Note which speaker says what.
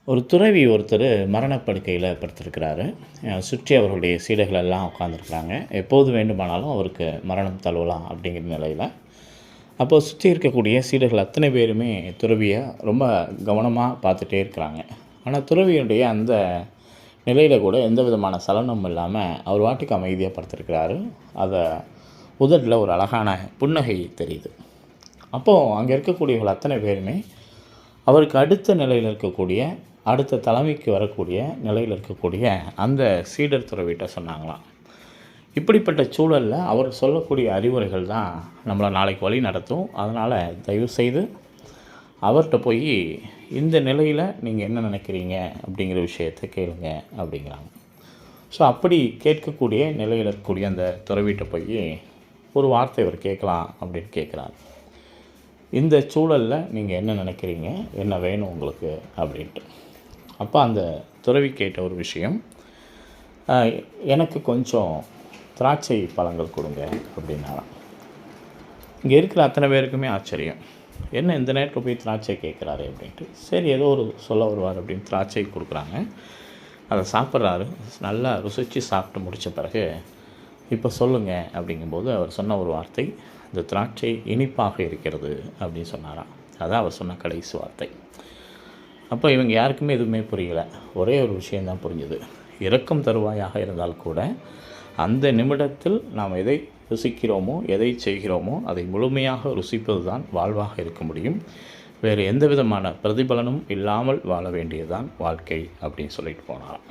Speaker 1: ஒரு துறவி ஒருத்தர் மரணப்படுக்கையில படுத்திருக்கிறாரு. சுற்றி அவருடைய சீடர்கள் எல்லாம் உட்காந்துருக்குறாங்க. எப்போது வேண்டுமானாலும் அவருக்கு மரணம் தழுவலாம் அப்படிங்கிற நிலையில. அப்போ சுற்றி இருக்கக்கூடிய சீடர்கள் அத்தனை பேருமே துறவிய ரொம்ப கவனமா பார்த்துட்டே இருக்கிறாங்க. ஆனா துறவியுடைய அந்த நிலையில கூட எந்த விதமான சலனமும் இல்லாம அவர் பாட்டுக்கு அமைதியா படுத்திருக்கிறாரு. அத உதடுல ஒரு அழகான புன்னகை தெரியுது. அப்போ அங்க இருக்கக்கூடியவர்கள் அத்தனை பேருமே அவருக்கு அடுத்த நிலையில இருக்கக்கூடிய, அடுத்த தலைமைக்கு வரக்கூடிய நிலையில இருக்கக்கூடிய அந்த சீடர் துறவிட்ட சொன்னாங்களாம். இப்படிப்பட்ட சூழல்ல அவர் சொல்லக்கூடிய அறிவுரைகள் தான் நம்மள நாளைக்கு வழி நடத்தும். அதனால தயவுசெய்து அவர்ட்ட போயி, இந்த நிலையில நீங்க என்ன நினைக்கிறீங்க? அப்படிங்கிற விஷயத்த கேளுங்க அப்படிங்கிறாங்க. ஸோ அப்படி கேட்கக்கூடிய நிலையில இருக்கக்கூடிய அந்த துறவிட்ட போயி, ஒரு வார்த்தை அவர் கேட்கலாம் அப்படின்னு கேட்குறாரு. இந்த சூழல்ல நீங்க என்ன நினைக்கிறீங்க? என்ன வேணும் உங்களுக்கு? அப்படின்ட்டு. அப்ப அந்த துறவி கேட்ட ஒரு விஷயம், "அ எனக்கு கொஞ்சம் திராட்சை பழங்கள் குடுங்க" அப்படின்னாராம். இங்க இருக்கிற அத்தனை பேருக்குமே ஆச்சரியம். என்ன இந்த நேரத்தில போய் திராட்சை கேட்குறாரே அப்படின்ட்டு. சரி ஏதோ ஒரு சொல்ல வருவார் அப்படின்னு திராட்சை குடுக்குறாங்க. அத சாப்பிட்றாரு. நல்லா ருசிச்சு சாப்பிட்டு முடிச்ச பிறகு, "இப்ப சொல்லுங்க" அப்படிங்கும்போது அவர் சொன்ன ஒரு வார்த்தை, "இந்த திராட்சை இனிப்பாக இருக்கிறது" அப்படின்னு சொன்னாராம். அதான் அவர் சொன்ன கடைசி வார்த்தை. அப்போ இவங்க யாருக்குமே எதுவுமே புரியல. ஒரே ஒரு விஷயம் தான் புரிஞ்சது. இறக்கும் தருவாயாக இருந்தால் கூட, அந்த நிமிடத்தில் நாம் எதை ருசிக்கிறோமோ, எதை செய்கிறோமோ, அதை முழுமையாக ருசிப்பது தான் வாழ்வாக இருக்க முடியும். வேறு எந்த விதமான பிரதிபலனும் இல்லாமல் வாழ வேண்டியது தான் வாழ்க்கை அப்படின்னு சொல்லிட்டு போனாராம்.